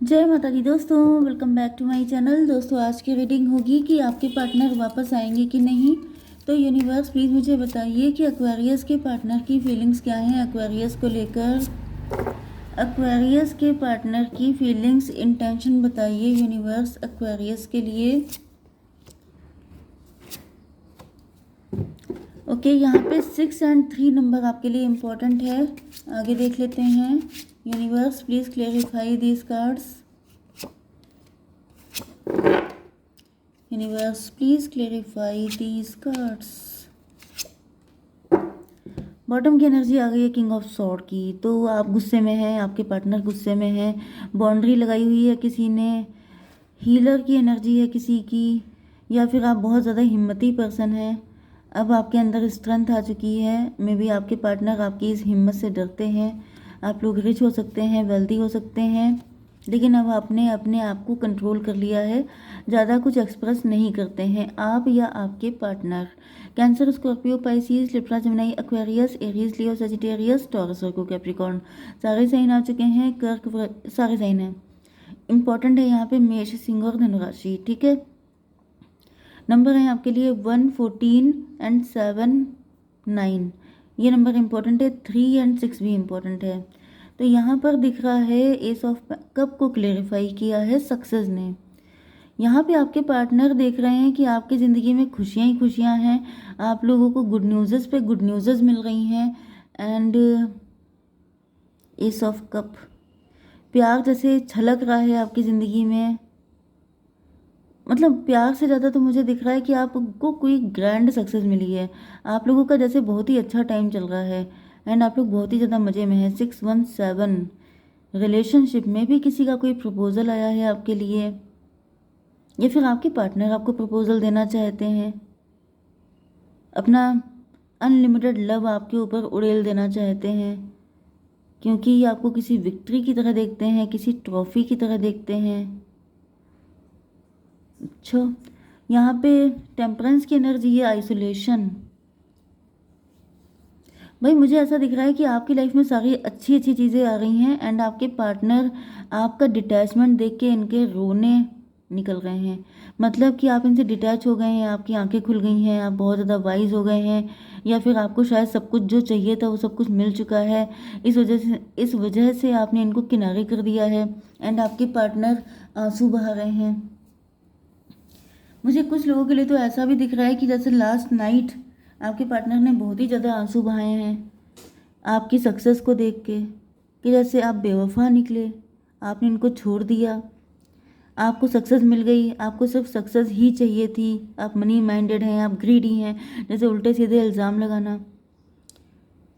जय माता दी दोस्तों, welcome back to my channel. दोस्तों आज की रीडिंग होगी कि आपके पार्टनर वापस आएंगे कि नहीं। तो यूनिवर्स प्लीज़ मुझे बताइए कि एक्वेरियस के पार्टनर की फीलिंग्स क्या हैं एक्वेरियस को लेकर। एक्वेरियस के पार्टनर की फीलिंग्स, इंटेंशन बताइए यूनिवर्स एक्वेरियस के लिए। ओके, यहाँ पे 6 एंड 3 नंबर आपके लिए इम्पोर्टेंट है। आगे देख लेते हैं। Universe please clarify these cards. Universe please clarify these cards. Bottom की एनर्जी आ गई है किंग ऑफ सॉर्ड की। तो आप गुस्से में हैं, आपके पार्टनर गुस्से में है, बाउंड्री लगाई हुई है किसी ने, हीलर की एनर्जी है किसी की, या फिर आप बहुत ज़्यादा हिम्मती पर्सन हैं। अब आपके अंदर स्ट्रेंथ आ चुकी है। मे बी आपके पार्टनर आपकी इस हिम्मत से डरते हैं। आप लोग रिच हो सकते हैं, वेल्दी हो सकते हैं, लेकिन अब आपने अपने आप को कंट्रोल कर लिया है। ज़्यादा कुछ एक्सप्रेस नहीं करते हैं आप या आपके partner. Cancer, Scorpio, Pisces, Libra, Gemini, Aquarius, Aries, Leo, Sagittarius, Taurus, Virgo, Capricorn, सारे साइन आ चुके हैं। कर्क, सारे साइन हैं। इंपॉर्टेंट है यहाँ पे मेष, सिंह और धनुराशि। ठीक है, नंबर है आपके लिए 1, 14 एंड 7, 9। ये नंबर इंपॉर्टेंट है। 3 एंड 6 भी इंपॉर्टेंट है। तो यहाँ पर दिख रहा है एस ऑफ कप को क्लेरिफाई किया है सक्सेस ने। यहाँ पे आपके पार्टनर देख रहे हैं कि आपकी ज़िंदगी में खुशियाँ ही खुशियाँ हैं। आप लोगों को गुड न्यूज़ पे गुड न्यूज़ मिल रही हैं। एंड एस ऑफ कप, प्यार जैसे छलक रहा है आपकी ज़िंदगी में। मतलब प्यार से ज़्यादा तो मुझे दिख रहा है कि आपको कोई ग्रैंड सक्सेस मिली है। आप लोगों का जैसे बहुत ही अच्छा टाइम चल रहा है एंड आप लोग बहुत ही ज़्यादा मज़े में हैं। 6, 1, 7, रिलेशनशिप में भी किसी का कोई प्रपोजल आया है आपके लिए, या फिर आपके पार्टनर आपको प्रपोजल देना चाहते हैं। अपना अनलिमिटेड लव आपके ऊपर उड़ेल देना चाहते हैं, क्योंकि आपको किसी विक्ट्री की तरह देखते हैं, किसी ट्रॉफी की तरह देखते हैं। अच्छा, यहाँ पे टेम्परेंस की एनर्जी है, आइसोलेशन। भाई मुझे ऐसा दिख रहा है कि आपकी लाइफ में सारी अच्छी अच्छी चीज़ें आ रही हैं एंड आपके पार्टनर आपका डिटैचमेंट देख के इनके रोने निकल रहे हैं। मतलब कि आप इनसे डिटैच हो गए हैं, आपकी आंखें खुल गई हैं, आप बहुत ज़्यादा वाइज हो गए हैं, या फिर आपको शायद सब कुछ जो चाहिए था वो सब कुछ मिल चुका है। इस वजह से आपने इनको किनारे कर दिया है एंड आपके पार्टनर आंसू बहा रहे हैं। मुझे कुछ लोगों के लिए तो ऐसा भी दिख रहा है कि जैसे लास्ट नाइट आपके पार्टनर ने बहुत ही ज़्यादा आंसू बहाए हैं आपकी सक्सेस को देख के, कि जैसे आप बेवफा निकले, आपने इनको छोड़ दिया, आपको सक्सेस मिल गई, आपको सिर्फ सक्सेस ही चाहिए थी, आप मनी माइंडेड हैं, आप ग्रीडी हैं। जैसे उल्टे सीधे इल्ज़ाम लगाना,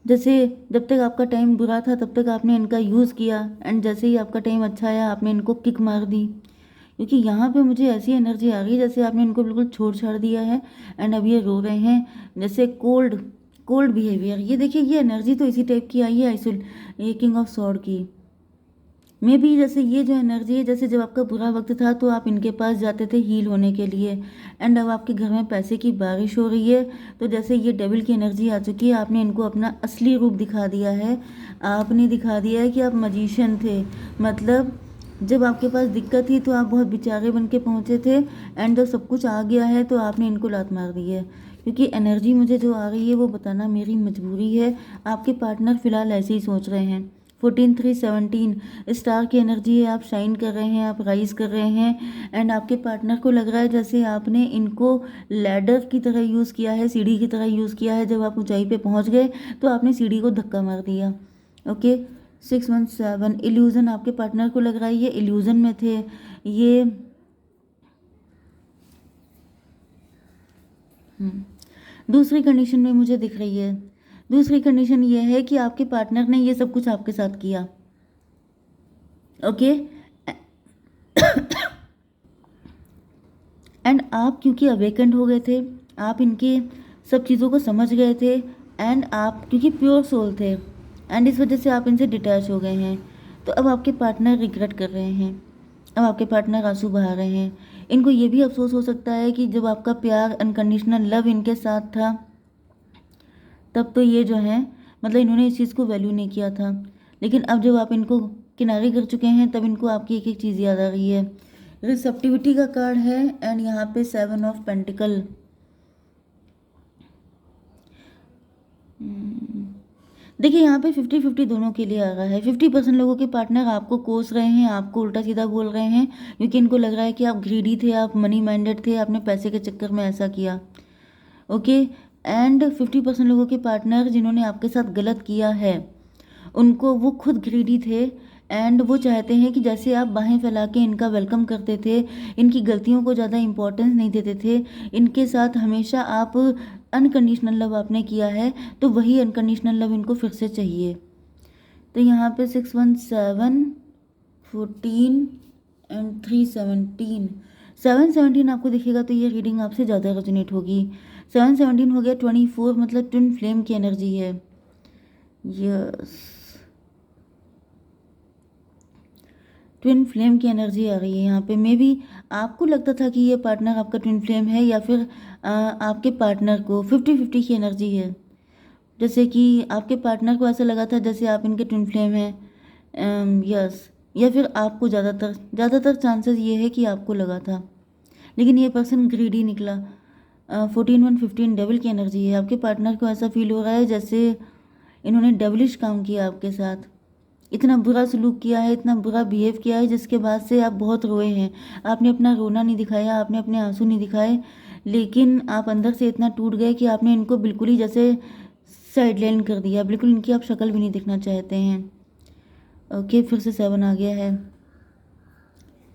जैसे जब तक आपका टाइम बुरा था तब तक आपने इनका यूज़ किया एंड जैसे ही आपका टाइम अच्छा आया आपने इनको किक मार दी। क्योंकि यहाँ पे मुझे ऐसी एनर्जी आ रही है जैसे आपने इनको बिल्कुल छोड़ छाड़ दिया है एंड अब ये रो रहे हैं, जैसे कोल्ड कोल्ड बिहेवियर। ये देखिए, ये एनर्जी तो इसी टाइप की आई है आइसोल, ये किंग ऑफ सॉर्ड की। मे बी जैसे ये जो एनर्जी है, जैसे जब आपका बुरा वक्त था तो आप इनके पास जाते थे हील होने के लिए एंड अब आपके घर में पैसे की बारिश हो रही है। तो जैसे ये डेविल की एनर्जी आ चुकी है, आपने इनको अपना असली रूप दिखा दिया है। आपने दिखा दिया है कि आप मजिशियन थे। मतलब जब आपके पास दिक्कत थी तो आप बहुत बेचारे बन के पहुँचे थे एंड जब सब कुछ आ गया है तो आपने इनको लात मार दी है। क्योंकि एनर्जी मुझे जो आ रही है वो बताना मेरी मजबूरी है। आपके पार्टनर फ़िलहाल ऐसे ही सोच रहे हैं। 14, 3, 17 स्टार की एनर्जी है। आप शाइन कर रहे हैं, आप राइज कर रहे हैं एंड आपके पार्टनर को लग रहा है जैसे आपने इनको लैडर की तरह यूज़ किया है, सीढ़ी की तरह यूज़ किया है। जब आप ऊंचाई पे पहुंच गए तो आपने सीढ़ी को धक्का मार दिया। ओके, 6, 1, 7 इल्यूज़न, आपके पार्टनर को लग रहा है ये इल्यूज़न में थे। ये दूसरी कंडीशन में मुझे दिख रही है। दूसरी कंडीशन ये है कि आपके पार्टनर ने ये सब कुछ आपके साथ किया। ओके, एंड आप क्योंकि अवेकेंड हो गए थे, आप इनके सब चीज़ों को समझ गए थे एंड आप क्योंकि प्योर सोल थे एंड इस वजह से आप इनसे डिटैच हो गए हैं। तो अब आपके पार्टनर रिग्रेट कर रहे हैं, अब आपके पार्टनर आंसू बहा रहे हैं। इनको ये भी अफसोस हो सकता है कि जब आपका प्यार, अनकंडीशनल लव इनके साथ था तब तो ये जो है, मतलब इन्होंने इस चीज़ को वैल्यू नहीं किया था। लेकिन अब जब आप इनको किनारे कर चुके हैं, तब इनको आपकी एक एक चीज़ याद आ रही है। रिसेप्टिविटी का कार्ड है एंड यहाँ पे 7 ऑफ पेंटिकल। देखिए यहाँ पे 50-50 दोनों के लिए आ रहा है। 50% लोगों के पार्टनर आपको कोस रहे हैं, आपको उल्टा सीधा बोल रहे हैं, क्योंकि इनको लग रहा है कि आप ग्रीडी थे, आप मनी माइंडेड थे, आपने पैसे के चक्कर में ऐसा किया। ओके। एंड 50% लोगों के पार्टनर जिन्होंने आपके साथ गलत किया है, उनको वो खुद ग्रीडी थे एंड वो चाहते हैं कि जैसे आप बाहें फैला के इनका वेलकम करते थे, इनकी गलतियों को ज़्यादा इंपॉर्टेंस नहीं देते थे, इनके साथ हमेशा आप अनकंडीशनल लव आपने किया है, तो वही अनकंडीशनल लव इनको फिर से चाहिए। तो यहाँ पे 617, 14 एंड 317, 717 आपको दिखेगा तो ये रीडिंग आपसे ज़्यादा रेजोनेट होगी। 717 हो गया 24, मतलब ट्विन फ्लेम की एनर्जी है। यस, ट्विन फ्लेम की एनर्जी आ रही है यहाँ पे। मे बी आपको लगता था कि ये पार्टनर आपका ट्विन फ्लेम है, या फिर आपके पार्टनर को 50-50 की एनर्जी है। जैसे कि आपके पार्टनर को ऐसा लगा था जैसे आप इनके ट्विन फ्लेम हैं। यस, या फिर आपको ज़्यादातर चांसेस ये है कि आपको लगा था, लेकिन ये पर्सन ग्रीडी निकला। 14-1-15 डेविल की एनर्जी है। आपके पार्टनर को ऐसा फील हो रहा है जैसे इन्होंने डेविलिश काम किया आपके साथ, इतना बुरा सलूक किया है, इतना बुरा बिहेव किया है, जिसके बाद से आप बहुत रोए हैं। आपने अपना रोना नहीं दिखाया, आपने अपने आंसू नहीं दिखाए, लेकिन आप अंदर से इतना टूट गए कि आपने इनको बिल्कुल ही जैसे साइडलाइन कर दिया, बिल्कुल इनकी आप शक्ल भी नहीं देखना चाहते हैं। ओके, फिर से 7 आ गया है।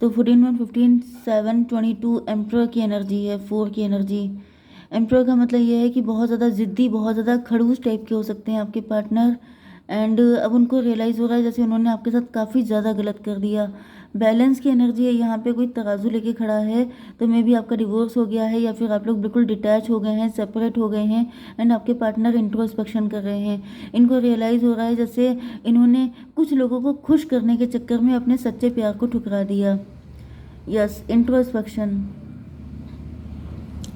तो 14-1-15, 7, 22 एम्प्रर की एनर्जी है, 4 की एनर्जी। एम्प्रर का मतलब ये है कि बहुत ज़्यादा ज़िद्दी, बहुत ज़्यादा खड़ूस टाइप के हो सकते हैं आपके पार्टनर। एंड अब उनको रियलाइज़ हो रहा है जैसे उन्होंने आपके साथ काफ़ी ज़्यादा गलत कर दिया। बैलेंस की एनर्जी है यहाँ पे, कोई तराजू लेके खड़ा है, तो मे बी आपका डिवोर्स हो गया है, या फिर आप लोग बिल्कुल डिटैच हो गए हैं, सेपरेट हो गए हैं, एंड आपके पार्टनर इंट्रोस्पेक्शन कर रहे हैं। इनको रियलाइज़ हो रहा है जैसे इन्होंने कुछ लोगों को खुश करने के चक्कर में अपने सच्चे प्यार को ठुकरा दिया। Yes, introspection.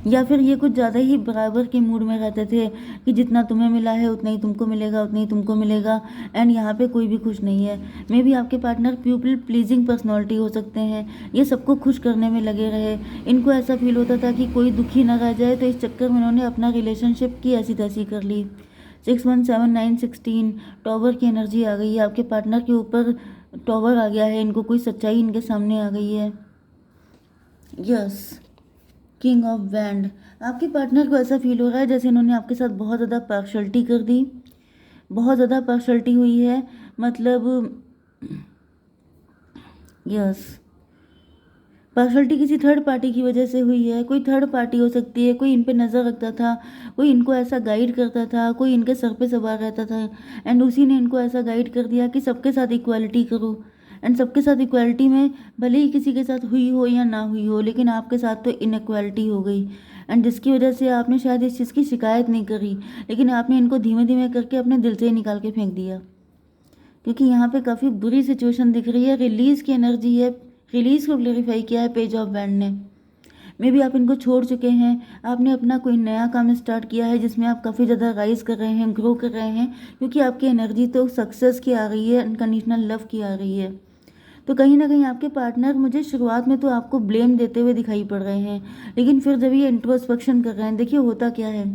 या फिर ये कुछ ज़्यादा ही बराबर के मूड में रहते थे कि जितना तुम्हें मिला है उतना ही तुमको मिलेगा, उतना ही तुमको मिलेगा, एंड यहाँ पे कोई भी खुश नहीं है। मे बी आपके पार्टनर पीपल प्लीजिंग पर्सनालिटी हो सकते हैं, ये सबको खुश करने में लगे रहे। इनको ऐसा फील होता था कि कोई दुखी ना रह जाए, तो इस चक्कर में उन्होंने अपना रिलेशनशिप की ऐसी तैसी कर ली। 6-1-7-9-16 टॉवर की एनर्जी आ गई है। आपके पार्टनर के ऊपर टॉवर आ गया है, इनको कोई सच्चाई इनके सामने आ गई है। Yes, king of wand. आपके पार्टनर को ऐसा फील हो रहा है जैसे इन्होंने आपके साथ बहुत ज़्यादा पार्शलिटी कर दी, बहुत ज़्यादा पार्शलिटी हुई है, मतलब यस, पार्शलिटी किसी थर्ड पार्टी की वजह से हुई है। कोई थर्ड पार्टी हो सकती है, कोई इन पे नज़र रखता था, कोई इनको ऐसा गाइड करता था, कोई इनके सर पे सवार रहता था, एंड उसी ने इनको ऐसा गाइड कर दिया कि सबके साथ इक्वालिटी करो। एंड सबके साथ इक्वालिटी में भले ही किसी के साथ हुई हो या ना हुई हो, लेकिन आपके साथ तो इनइक्वालिटी हो गई, एंड जिसकी वजह से आपने शायद इस चीज़ की शिकायत नहीं करी, लेकिन आपने इनको धीमे धीमे करके अपने दिल से ही निकाल के फेंक दिया, क्योंकि यहाँ पे काफ़ी बुरी सिचुएशन दिख रही है। रिलीज़ की एनर्जी है, रिलीज़ को क्लेरिफाई किया है पेज ऑफ वैंड ने। मे बी आप इनको छोड़ चुके हैं, आपने अपना कोई नया काम स्टार्ट किया है जिसमें आप काफ़ी ज़्यादा राइज कर रहे हैं, ग्रो कर रहे हैं, क्योंकि आपकी एनर्जी तो सक्सेस की आ रही है, अनकंडीशनल लव की आ रही है। तो कहीं ना कहीं आपके पार्टनर मुझे शुरुआत में तो आपको ब्लेम देते हुए दिखाई पड़ रहे हैं, लेकिन फिर जब ये इंट्रोस्पेक्शन कर रहे हैं, देखिए होता क्या है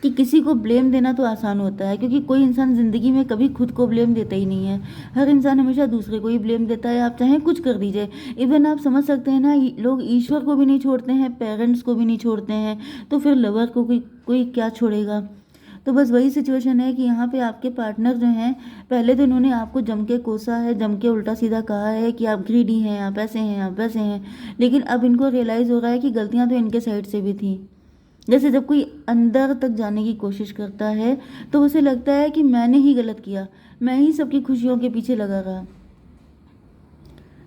कि किसी को ब्लेम देना तो आसान होता है, क्योंकि कोई इंसान ज़िंदगी में कभी खुद को ब्लेम देता ही नहीं है। हर इंसान हमेशा दूसरे को ही ब्लेम देता है, आप चाहे कुछ कर दीजिए। इवन आप समझ सकते हैं ना, लोग ईश्वर को भी नहीं छोड़ते हैं, पेरेंट्स को भी नहीं छोड़ते हैं, तो फिर लवर को कोई क्या छोड़ेगा। तो बस वही सिचुएशन है कि यहाँ पे आपके पार्टनर जो हैं, पहले तो इन्होंने आपको जम के कोसा है, जम के उल्टा सीधा कहा है कि आप ग्रीडी हैं, आप ऐसे हैं, आप वैसे हैं, लेकिन अब इनको रियलाइज़ हो रहा है कि गलतियाँ तो इनके साइड से भी थी। जैसे जब कोई अंदर तक जाने की कोशिश करता है, तो उसे लगता है कि मैंने ही गलत किया, मैं ही सबकी खुशियों के पीछे लगा रहा।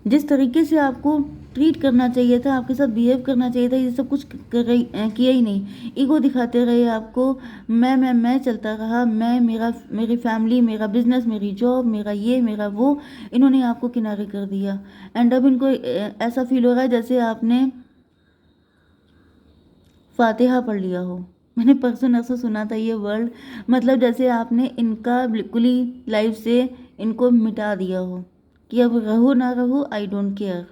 जिस तरीके से आपको ट्रीट करना चाहिए था, आपके साथ बिहेव करना चाहिए था, ये सब कुछ किया ही नहीं। ईगो दिखाते रहे आपको, मैं चलता रहा, मैं, मेरी फैमिली, मेरा बिजनेस, मेरी जॉब, मेरा ये, मेरा वो, इन्होंने आपको किनारे कर दिया। एंड अब इनको ऐसा फील हो रहा है जैसे आपने फातिहा पढ़ लिया हो। मैंने परसों नरसों सुना था ये वर्ड, मतलब जैसे आपने इनका बिल्कुल ही लाइफ से इनको मिटा दिया हो कि अब रहो ना रहो, आई डोंट केयर।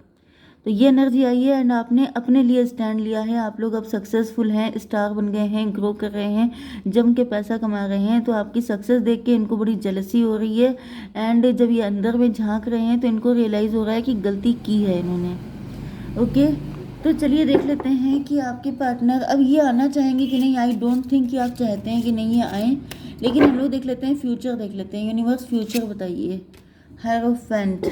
तो ये एनर्जी आई है एंड आपने अपने लिए स्टैंड लिया है। आप लोग अब सक्सेसफुल हैं, स्टार बन गए हैं, ग्रो कर रहे हैं, जम के पैसा कमा रहे हैं। तो आपकी सक्सेस देख के इनको बड़ी जेलसी हो रही है एंड जब ये अंदर में झांक रहे हैं तो इनको रियलाइज़ हो रहा है कि गलती की है इन्होंने। ओके, तो चलिए देख लेते हैं कि आपके पार्टनर अब ये आना चाहेंगे कि नहीं। आई डोंट थिंक कि आप चाहते हैं कि नहीं ये आएँ, लेकिन हम लोग देख लेते हैं फ्यूचर, देख लेते हैं। यूनिवर्स फ्यूचर बताइए। हायरोफेंट,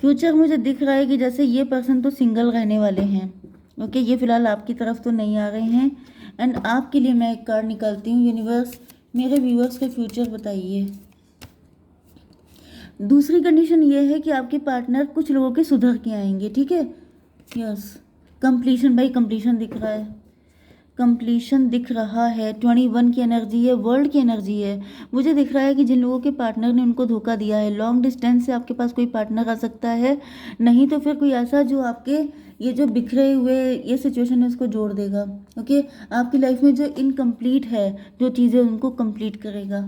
फ्यूचर मुझे दिख रहा है कि जैसे ये पर्सन तो सिंगल रहने वाले हैं। ओके, ये फिलहाल आपकी तरफ तो नहीं आ रहे हैं एंड आपके लिए मैं एक कार्ड निकालती हूँ। यूनिवर्स मेरे व्यूअर्स का फ्यूचर बताइए। दूसरी कंडीशन ये है कि आपके पार्टनर कुछ लोगों के सुधर के आएंगे, ठीक है। यस, कंप्लीशन, भाई कंप्लीशन दिख रहा है, कंप्लीशन दिख रहा है। 21 की एनर्जी है, वर्ल्ड की एनर्जी है। मुझे दिख रहा है कि जिन लोगों के पार्टनर ने उनको धोखा दिया है, लॉन्ग डिस्टेंस से आपके पास कोई पार्टनर आ सकता है, नहीं तो फिर कोई ऐसा जो आपके ये जो बिखरे हुए ये सिचुएशन है उसको जोड़ देगा। ओके, आपकी लाइफ में जो इनकम्प्लीट है जो चीज़ें उनको कंप्लीट करेगा।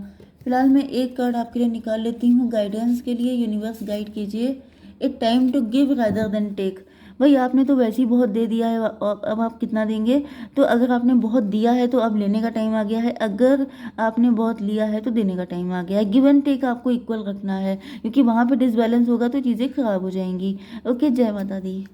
फिलहाल मैं एक कार्ड आपके लिए निकाल लेती हूँ गाइडेंस के लिए। यूनिवर्स गाइड कीजिए। It time to give rather than take. भाई आपने तो वैसे ही बहुत दे दिया है, अब आप कितना देंगे। तो अगर आपने बहुत दिया है तो अब लेने का टाइम आ गया है, अगर आपने बहुत लिया है तो देने का टाइम आ गया है। गिव एंड टेक आपको इक्वल रखना है, क्योंकि वहाँ पे डिसबैलेंस होगा तो चीज़ें खराब हो जाएंगी। ओके, जय माता दी।